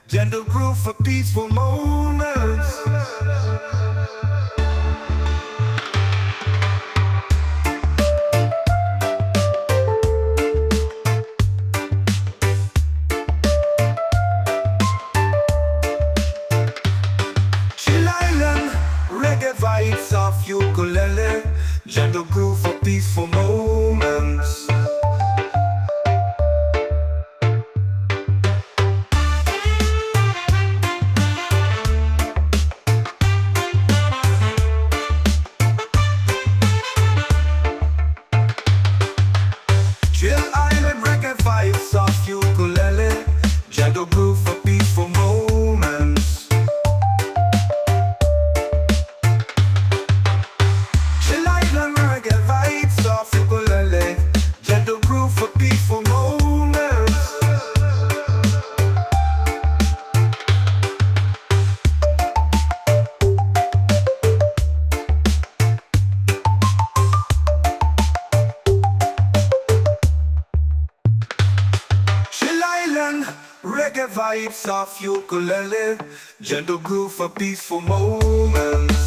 Gentle groove for peaceful moments. Chill Island, reggae vibes off ukulele. Gentle groove for peaceful moments. Chill Island reggae vibes off ukulele. Gentle groove for peaceful moments. Chill Island reggae vibes off ukulele. Gentle groove for peaceful moments. Reggae vibes off ukulele, gentle groove for peaceful moments.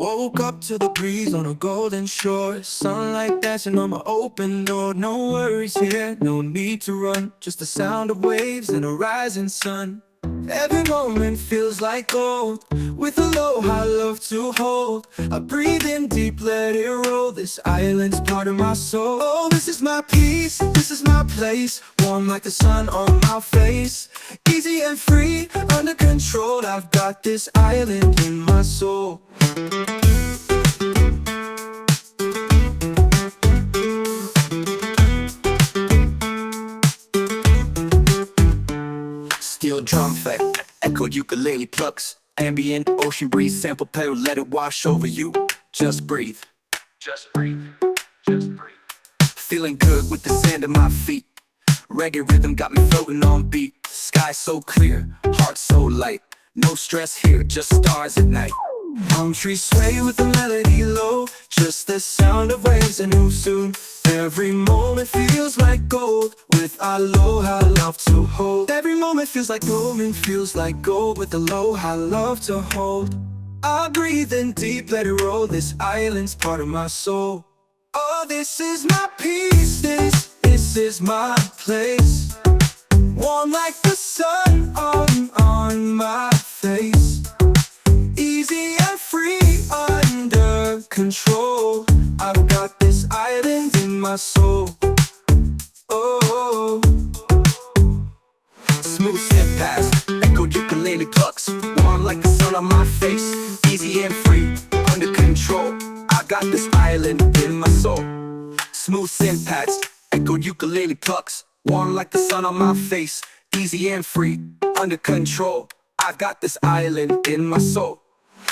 Woke up to the breeze on a golden shore, sunlight dancing on my open door. No worries here, no need to run, just the sound of waves and a rising sun. Every moment feels like gold, with aloha love to hold. I breathe in deep, let it roll, this island's part of my soul. Oh, this is my peace, this is my place, warm like the sun on my face. Easy and free, under control, I've got this island in my soul. Steel drum effect, echoed ukulele plucks, ambient ocean breeze, sample pedal, let it wash over you. Just breathe, just breathe, just breathe. Feeling good with the sand at my feet. Reggae rhythm got me floating on beat. Sky so clear, heart so light. No stress here, just stars at night. Palm trees sway with the melody low, just the sound of waves and who soon. Every moment feels like gold, with aloha love to hold. Every moment feels like gold, with aloha love to hold. I breathe in deep, let it roll, this island's part of my soul. Oh, this is my peace, this is my place, warm like the sun on my face. Easy and free, under control, I've got this island in my soul. Oh, smooth step past, echoed ukulele plucks, warm like the sun on my face. Easy and free, under control, I got this island in my soul. Smooth synth pads, echoed ukulele plucks, warm like the sun on my face. Easy and free, under control, I've got this island in my soul.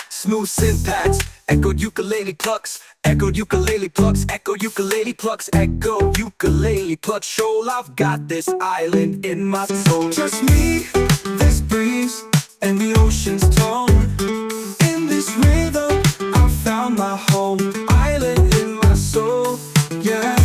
Smooth synth pads, echoed ukulele plucks, echoed ukulele plucks, echoed ukulele plucks, echoed ukulele plucks. Shoal, I've got this island in my soul. Just me, this breeze, and the ocean's tone. In this rhythm, I found my home. Island in my soul, yeah.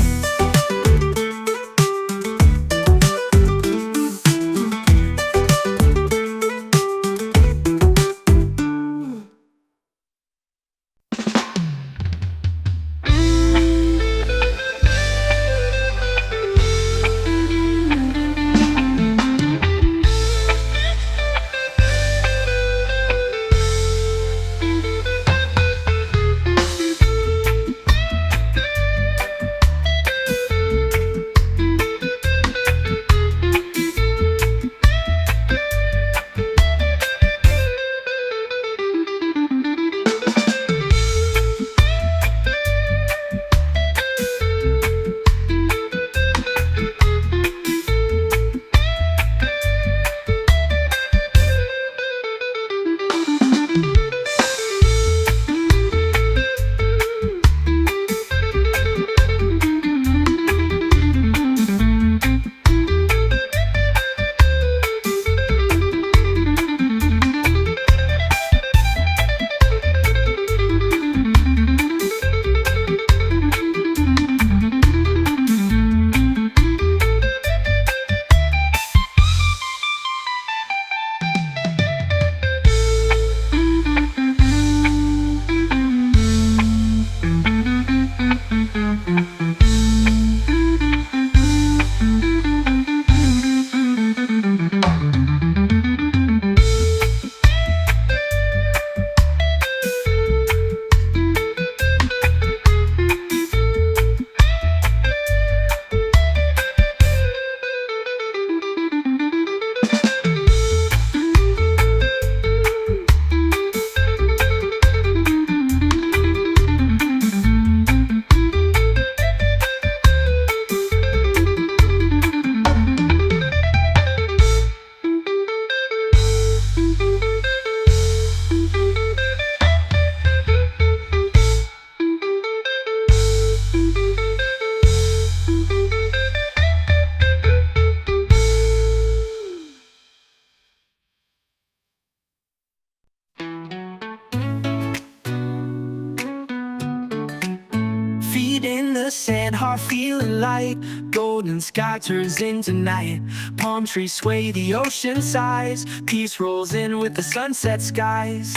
the sand, heart feeling light. Golden sky turns into night. Palm trees sway, the ocean sighs. Peace rolls in with the sunset skies.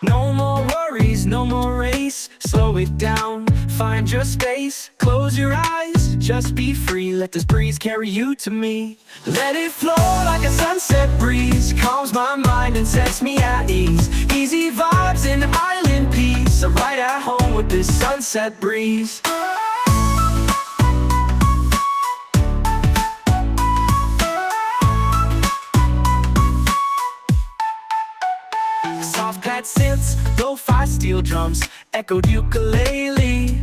No more worries, no more race. Slow it down, find your space. Close your eyes, just be free. Let this breeze carry you to me. Let it flow like a sunset breeze. Calms my mind and sets me at ease. Easy vibes and island peace. I'm right at home with this sunset breeze. Soft pad synths, lo-fi steel drums, echoed ukulele,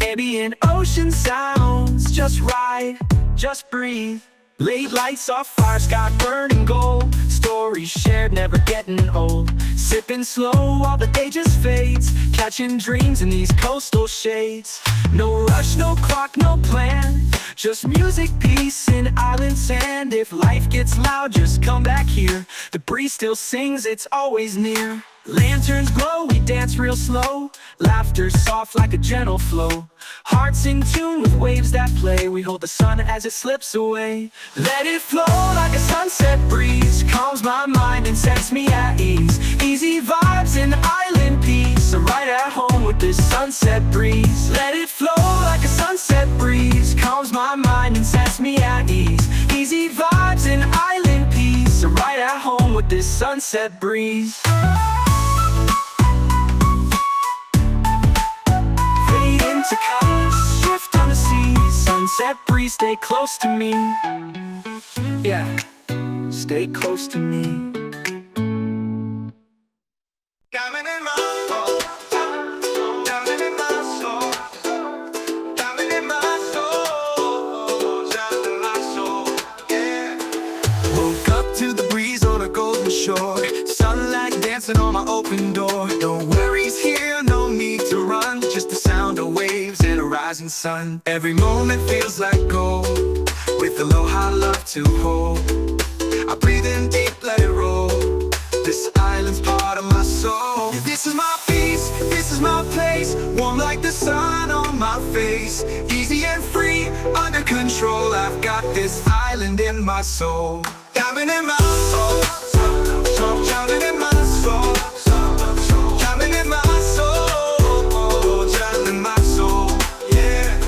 ambient ocean sounds. Just ride, just breathe. Late lights, soft fire, sky burning gold. Stories shared, never getting old. Sipping slow while the day just fades. Catching dreams in these coastal shades. No rush, no clock, no plan. Just music, peace, and island sand. If life gets loud, just come back here. The breeze still sings, it's always near. Lanterns glow, we dance real slow. Laughter soft like a gentle flow. Hearts in tune with waves that play. We hold the sun as it slips away. Let it flow like a sunset breeze. Calms my mind and sets me at ease. Easy vibes and island peace. I'm right at home with this sunset breeze. Let it flow like a sunset breeze. Calms my mind and sets me at ease. Easy vibes and island peace. I'm right at home with this sunset breeze. To colors, shift on the sea. Sunset breeze, stay close to me. Yeah, stay close to me. Coming in my soul, coming in my soul, coming in my soul, just in my soul, yeah. Woke up to the breeze on a golden shore. Sunlight dancing on my open door. No worries here, no need to run. Just the sound of waves and a rising sun. Every moment feels like gold, with aloha love to hold. I breathe in deep, let it roll. This island's part of my soul. This is my peace, this is my place. Warm like the sun on my face. Easy and free, under control. I've got this island in my soul. Coming in my soul, coming in my soul, coming in my soul, just in my soul, yeah.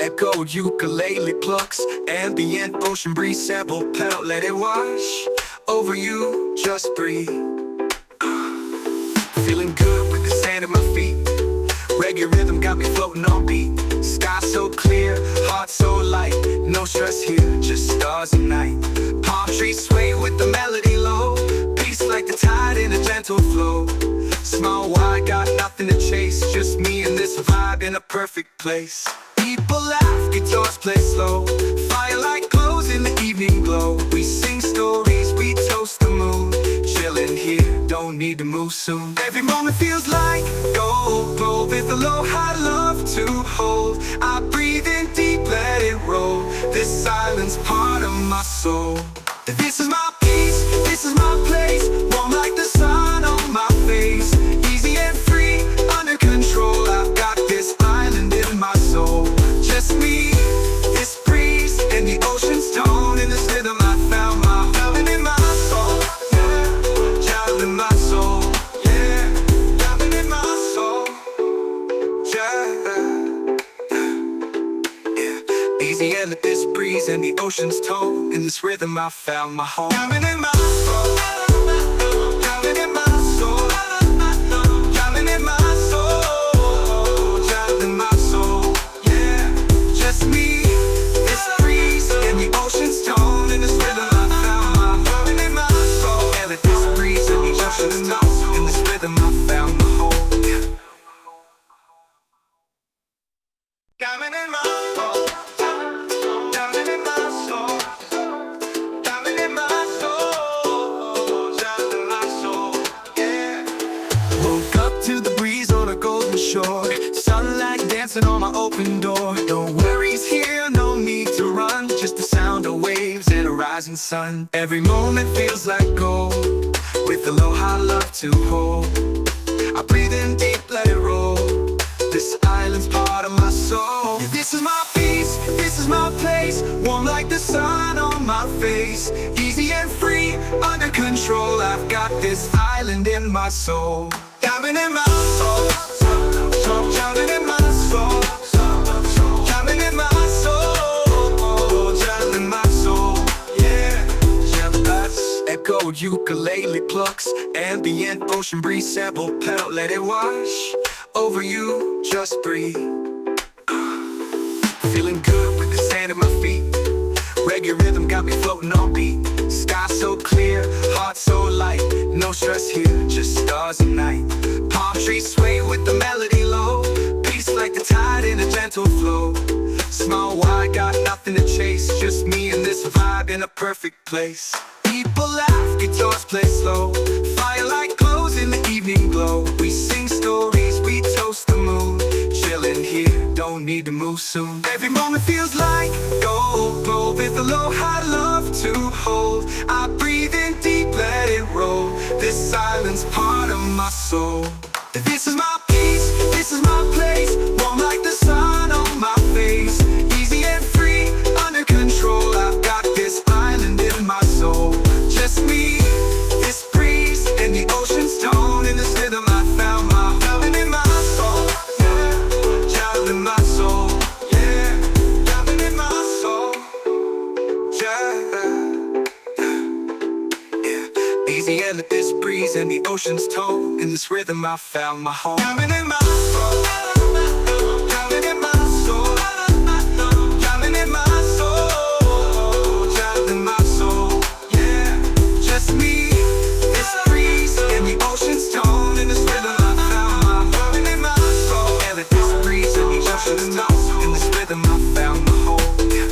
Echoed ukulele plucks, ambient ocean breeze, sample pedal, let it wash over you, just breathe. Feeling good with the sand at my feet. Reggae rhythm got me floating on beat. Sky so clear, heart so light. No stress here, just stars and night. Palm trees sway with the melody low. Peace like the tide in a gentle flow. Smile wide, got nothing to chase. Just me and this vibe in a perfect place. People laugh, guitars play slow. Firelight glows in the evening glow. We sing stories, we toast the moon. Chillin' here, don't need to move soon. Every moment feels like gold. With aloha love to hold. I breathe in deep, let it roll. This island's part of my soul. This is my peace, this is my place. Warm like the sun on my face. Easy and free, under control. I've got this island in my soul. Just me, this breeze, and the ocean's tone. In this rhythm I found my coming in my soul, yeah. Child in my soul, yeah. Coming in my soul, yeah. Easy and let this breeze and the ocean's tone. In this rhythm I found my home. Coming in my soul, coming in my soul, coming in my soul, child in my soul, yeah. Just me, this breeze and the ocean's tone. In this rhythm I found my coming in my soul. And let this breeze and the ocean's tone. In this rhythm I found my home, yeah. Coming in my soul, coming in my soul, coming in my soul, just in my soul, yeah. Woke up to the breeze on a golden shore. Sunlight dancing on my open door. No worries here, no need to run. Just the sound of waves and a rising sun. Every moment feels like gold, with aloha love to hold. I breathe in deep, let it roll. This island's part of my soul. This is my peace, this is my place. Warm like the sun on my face. Easy and free, under control. I've got this island in my soul. Diamond in my soul, diamond in my soul, diamond in my soul, diamond in my soul. Yeah, that's echo, ukulele plucks, ambient ocean breeze, sample pedal, let it wash over you. Just breathe. Feeling good with the sand at my feet. Reggae rhythm got me floating on beat. Sky so clear, heart so light. No stress here, just stars and night. Palm trees sway with the melody low. Peace like the tide in a gentle flow. Small wide, got nothing to chase. Just me and this vibe in a perfect place. People laugh, guitars play slow. Firelight glows in the evening glow. We sing stories, we toast the moon. Chilling here, don't need to move soon. Every moment feels like gold, glow with a low high love to hold. I breathe in deep, let it roll. This silence part of my soul. This is my peace, this is my place. Warm like the sun on my face. Easy and free, under control. I've got this island in my soul. Just me, this breeze, and the ocean's tone. In this rhythm I found my diamond in my soul. Yeah, diamond in my soul. Yeah, diamond in my soul. Yeah. Easy and let this breeze and the ocean's tone. In this rhythm I found my home. Diamond in my soul. Diamond in my soul. Diamond in my soul. Diamond in my soul. Yeah, just me, this breeze and the ocean's tone. In this rhythm I found my diamond in my soul. And let this breeze and the ocean's tone. In this rhythm I found my home. Yeah.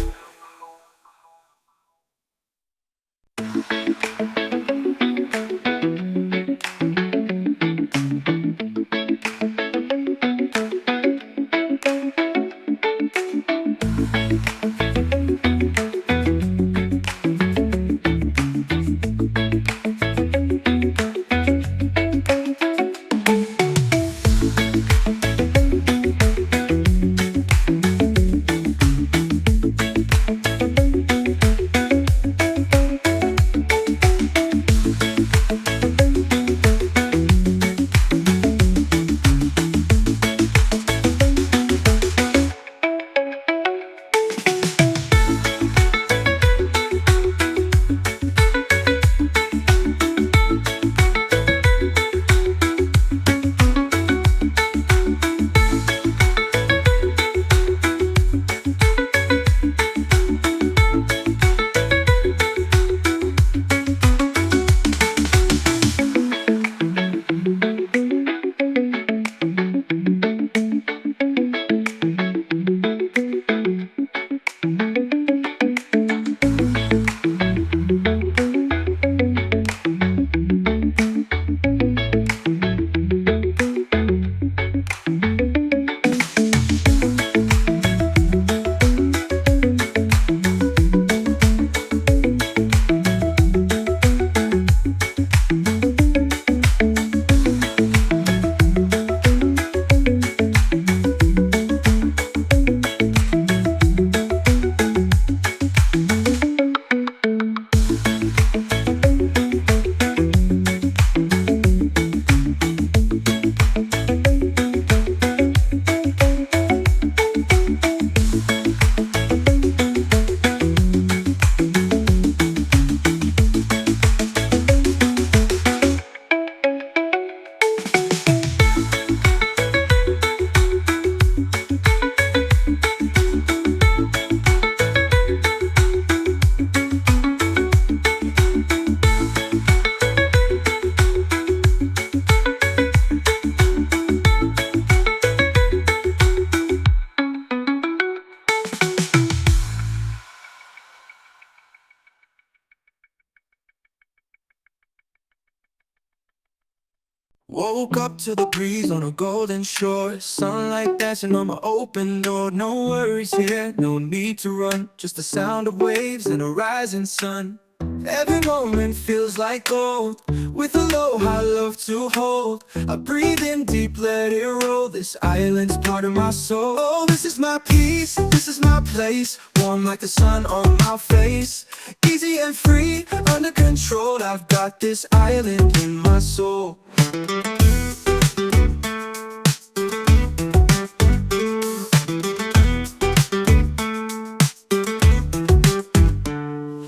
Woke up to the breeze on a golden shore. Sunlight dancing on my open door. No worries here, no need to run. Just the sound of waves and a rising sun. Every moment feels like gold. with aloha love to hold. I breathe in deep, let it roll. This island's part of my soul. Oh, this is my peace, this is my place. Warm like the sun on my face. Easy and free, under control. I've got this island in my soul.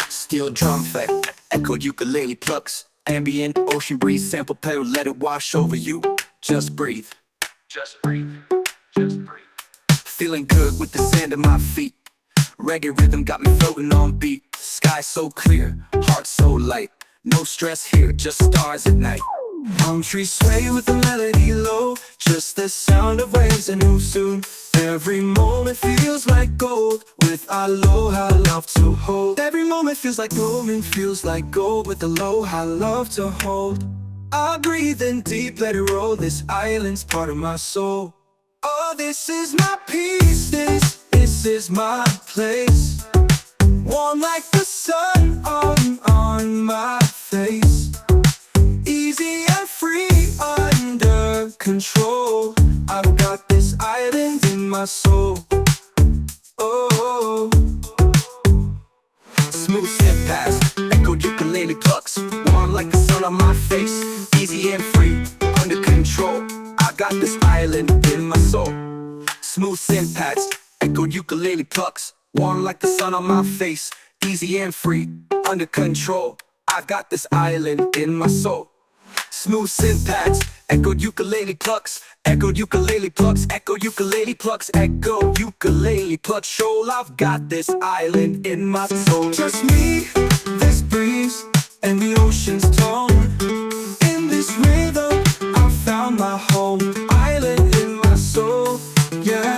Steel drum effect, echoed ukulele plucks. Ambient ocean breeze, sample pedal, let it wash over you. Just breathe. Just breathe. Just breathe. Feeling good with the sand at my feet. Reggae rhythm got me floating on beat. Sky so clear, heart so light. No stress here, just stars at night. Palm trees sway with the melody low. Just the sound of waves and who soon. Every moment feels like gold, with aloha love to hold. Every moment feels like moment feels like gold, with aloha love to hold. I breathe in deep, let it roll. This island's part of my soul. Oh, this is my peace, this is my place. Warm like the sun on my face. Easy and free, under control. I've got this island in my soul. Oh, smooth step past, echoed ukulele plucks. Warm like the sun on my face. Easy and free, under control. I got this island in my soul. Smooth synth pads, echoed ukulele plucks. Warm like the sun on my face. Easy and free, under control. I got this island in my soul. Smooth synth pads, echoed ukulele plucks. Echoed ukulele plucks, echoed ukulele plucks, echoed ukulele plucks. Shoal, I've got this island in my soul. Just me, this breeze, and the ocean's tone. In this rhythm, I found my home. Island in my soul, yeah.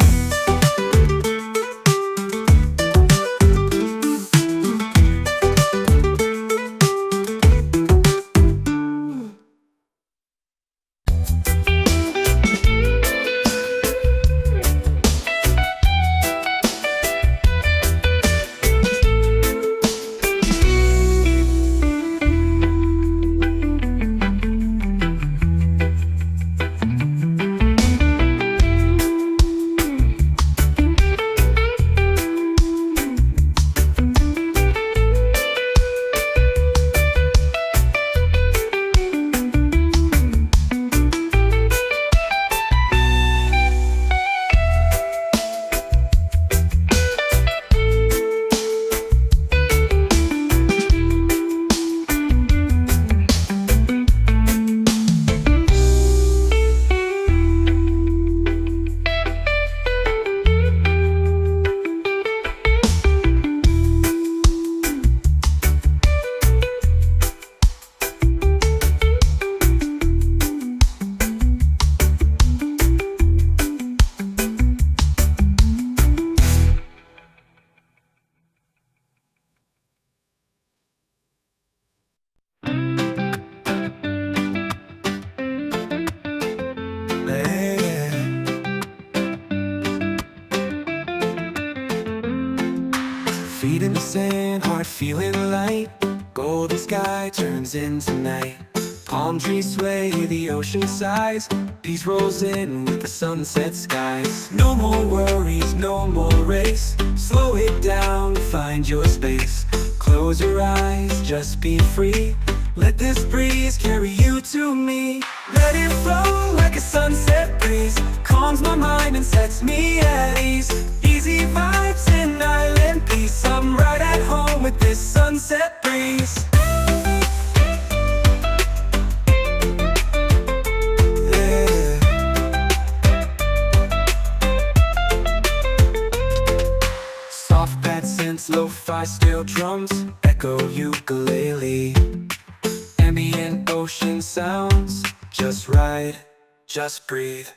Feet in the sand, heart feeling light. Golden sky turns into night. Palm trees sway, the ocean sighs. Peace rolls in with the sunset skies. No more worries, no more race. Slow it down, find your space. Close your eyes, just be free. Let this breeze carry you to me. Let it flow like a sunset breeze. Calms my mind and sets me at ease. Easy vibes and island peace. I'm right at home with this sunset breeze. Yeah. Soft pad synths, lo-fi steel drums. Echo ukulele. Ambient ocean sounds, just ride, just breathe.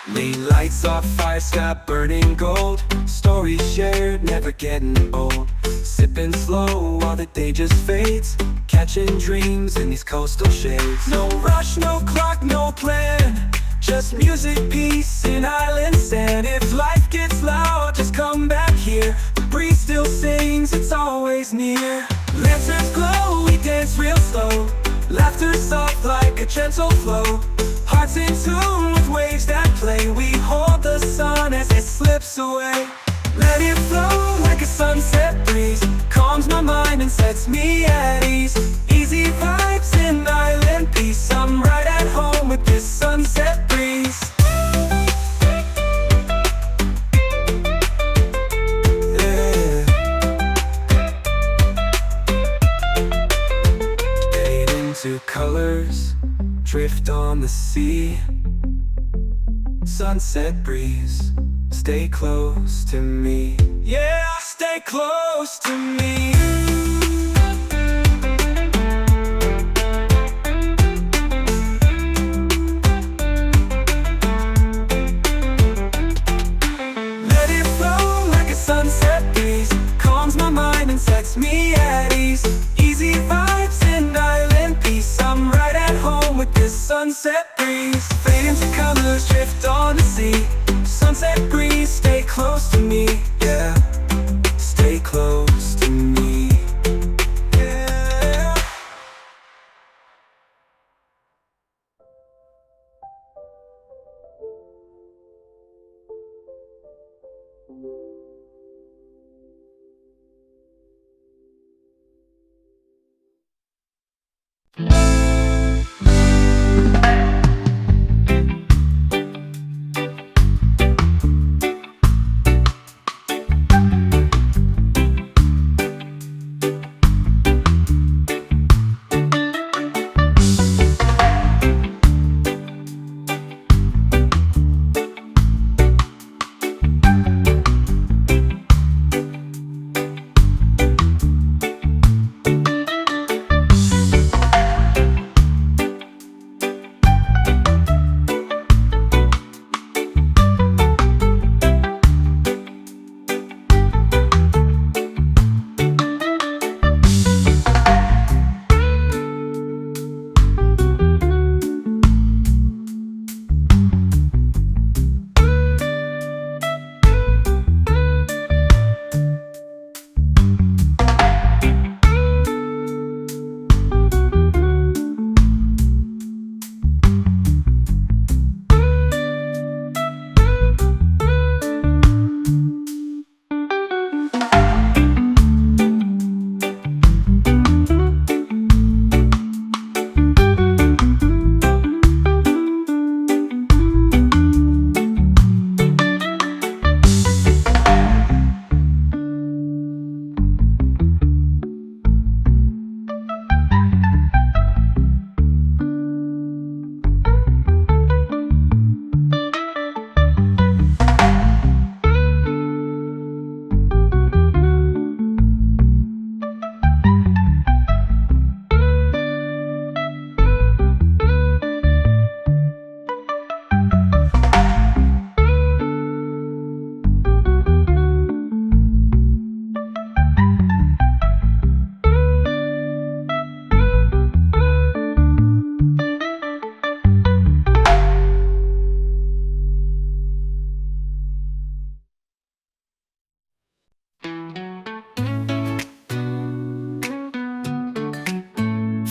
Lane lights off, fire sky burning gold. Stories shared, never getting old. Sipping slow while the day just fades. Catching dreams in these coastal shades. No rush, no clock, no plan. Just music, peace, and island sand. If life gets loud, just come back here. The breeze still sings, it's always near. Lanterns glow, we dance real slow. Laugh Laughter soft like a gentle flow, hearts in tune with waves that play. We hold the sun as it slips away. Let it flow like a sunset breeze, calms my mind and sets me at ease. Easy vibes in island peace, I'm right at home with this sunset breeze. Yeah. Fade into colors, drift on the sea. Sunset breeze, stay close to me. Yeah, stay close to me. Let it flow like a sunset breeze, calms my mind and sets me at ease. Easy vibes in island peace, I'm right at home with this sunset breeze. Fade into colors, drift on the sea. Sunset breeze, stay close to me. Yeah, stay close to me. Yeah.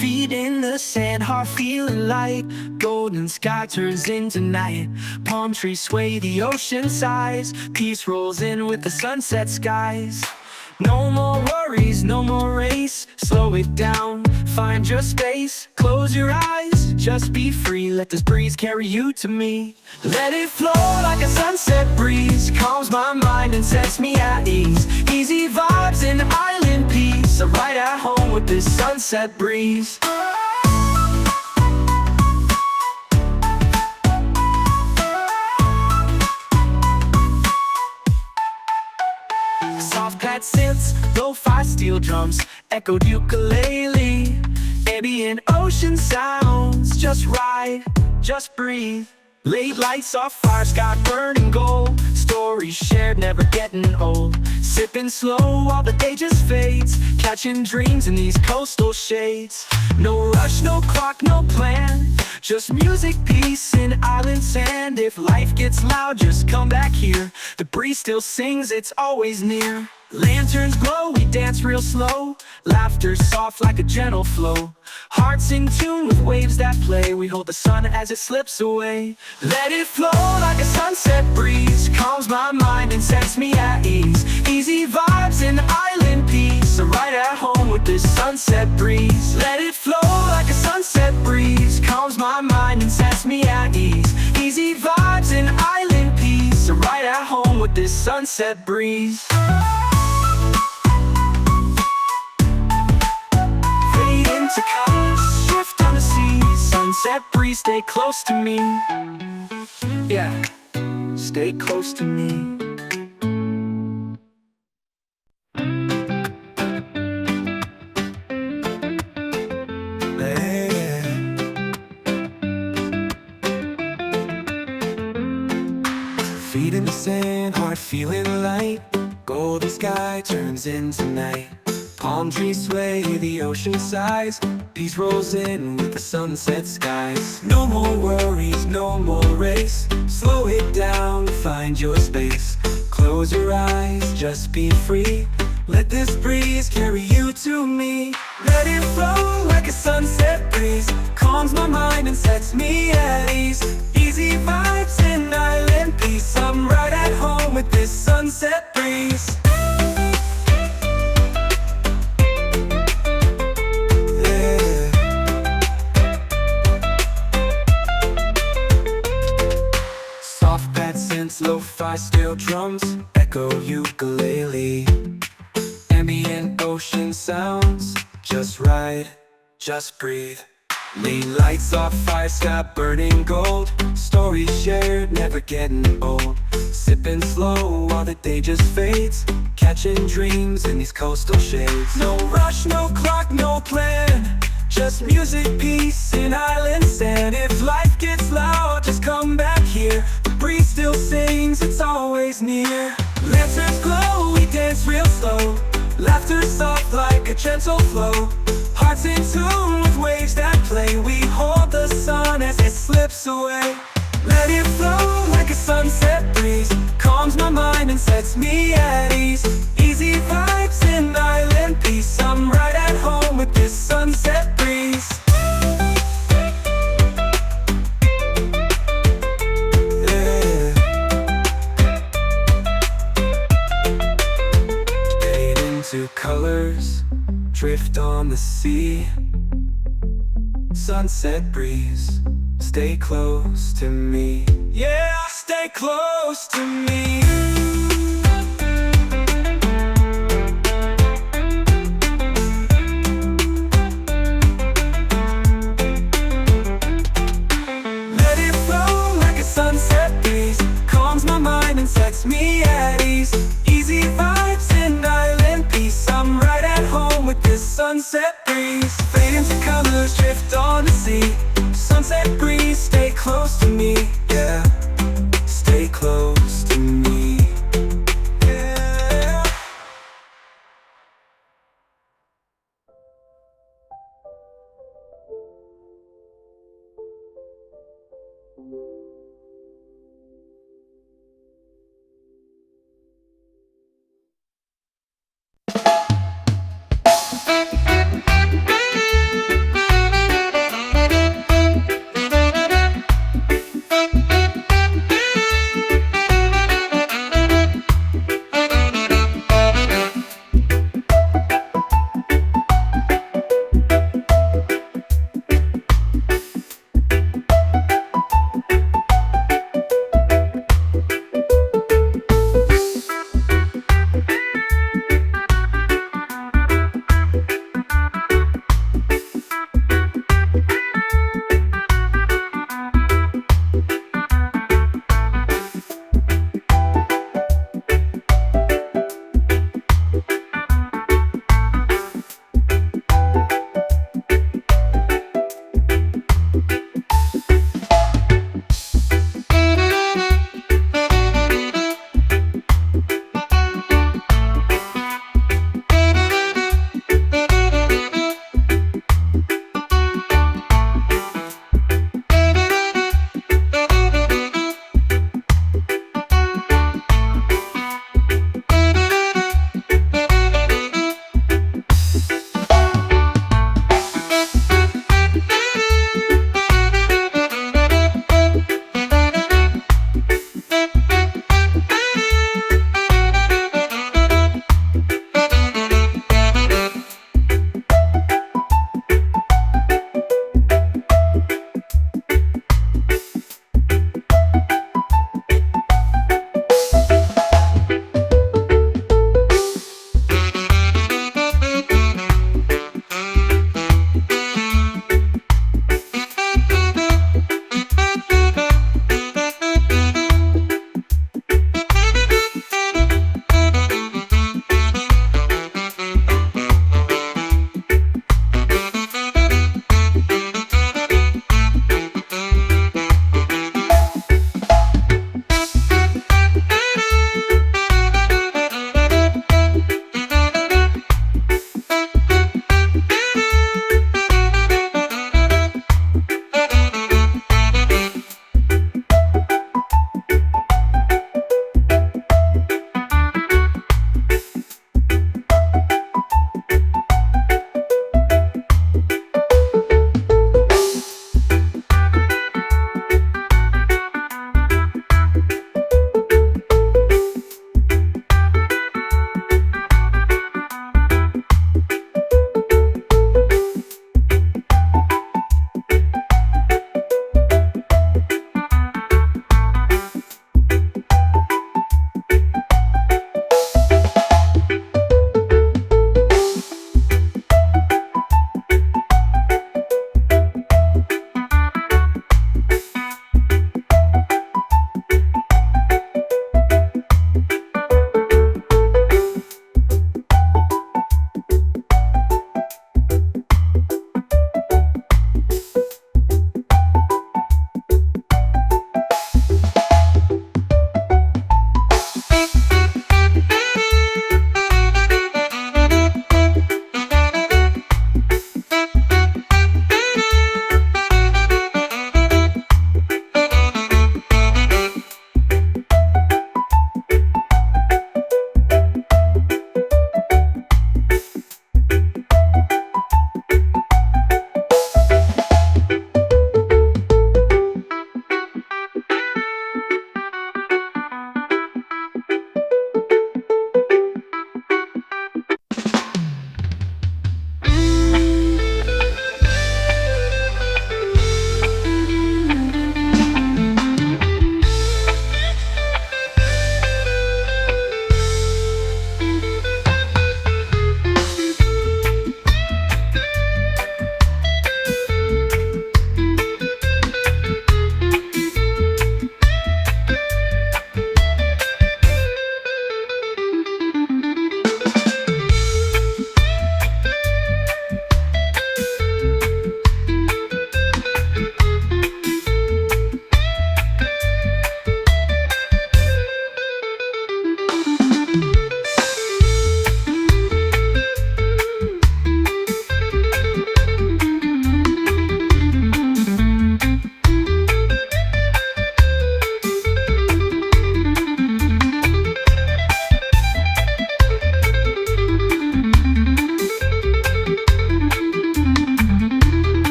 Feet in the sand, heart feeling light. Golden sky turns into night. Palm trees sway, the ocean sighs. Peace rolls in with the sunset skies. No more worries, no more race. Slow it down, find your space. Close your eyes, just be free. Let this breeze carry you to me. Let it flow like a sunset breeze, calms my mind and sets me at ease. Easy vibes in island peace, I'm right at home with this sunset breeze. Soft pad synths, lo-fi steel drums, echoed ukulele. Ambient ocean sounds, just ride, just breathe. Late lights off fire, sky burning gold. Stories shared, never getting old. Sipping slow while the day just fades. Catching dreams in these coastal shades. No rush, no clock, no plan. Just music, peace, and island sand. If life gets loud, just come back here. The breeze still sings, it's always near. Lanterns glow, we dance real slow. Laughter soft like a gentle flow. Hearts in tune with waves that play. We hold the sun as it slips away. Let it flow like a sunset breeze. Calms my mind and sets me at ease. Easy vibes and island peace. I'm right at home with this sunset breeze. Let it flow like a sunset breeze. Calms my mind and sets me at ease. Easy vibes and island peace. I'm right at home with this sunset breeze. To colors, drift on the sea. Sunset breeze, stay close to me. Yeah, stay close to me. Feet in the sand, heart feeling light. Golden sky turns into night. Palm trees sway, the ocean sighs. Peace rolls in with the sunset skies. No more worries, no more race. Slow it down, find your space. Close your eyes, just be free. Let this breeze carry you to me. Let it flow like a sunset breeze. Calms my mind and sets me at ease. Easy vibes and island peace. I'm right at home with this sunset breeze. Lo-fi steel drums, echo ukulele. Ambient ocean sounds, just ride, just breathe. Lean lights off fire sky burning gold. Stories shared, never getting old. Sipping slow while the day just fades. Catching dreams in these coastal shades. No rush, no clock, no plan. Just music, peace, and island sand. If life gets loud, just come back here. The breeze still sings, it's always near. Lanterns glow, we dance real slow. Laughter soft like a gentle flow. Hearts in tune with waves that play. We hold the sun as it slips away. Let it flow like a sunset breeze. Calms my mind and sets me at ease. Easy vibes and island peace. I'm right at home with this sunset breeze. Yeah. Fade into colors, drift on the sea. Sunset breeze, stay close to me. Yeah, stay close to me. Let it flow like a sunset breeze. Calms my mind and sets me at ease. Easy vibes and island peace. I'm right at home with this sunset breeze. Fade into colors, drift on the sea. Sunset breeze, stay close to me. Yeah, stay close to me. Yeah.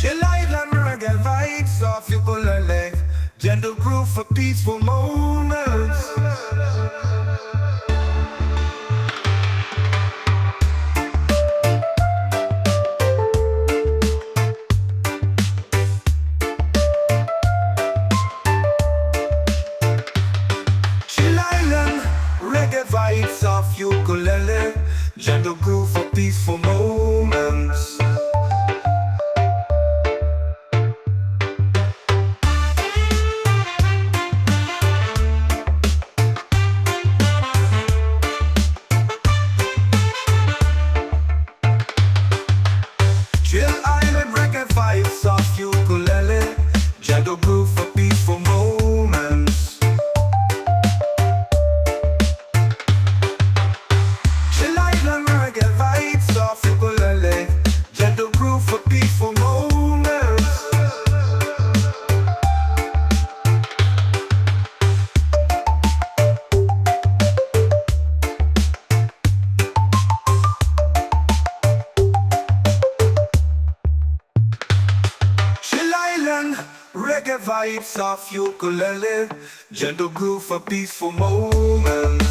Chill island reggae vibes, soft ukulele, gentle groove for peaceful moments. Chill island reggae vibes, soft ukulele, gentle groove for peaceful moments. Chill island reggae vibes, soft ukulele, gentle groove for peaceful moments. Chill island reggae vibes, soft ukulele, gentle groove for peaceful moments. Chill island reggae vibes, soft ukulele, gentle groove for peaceful moments.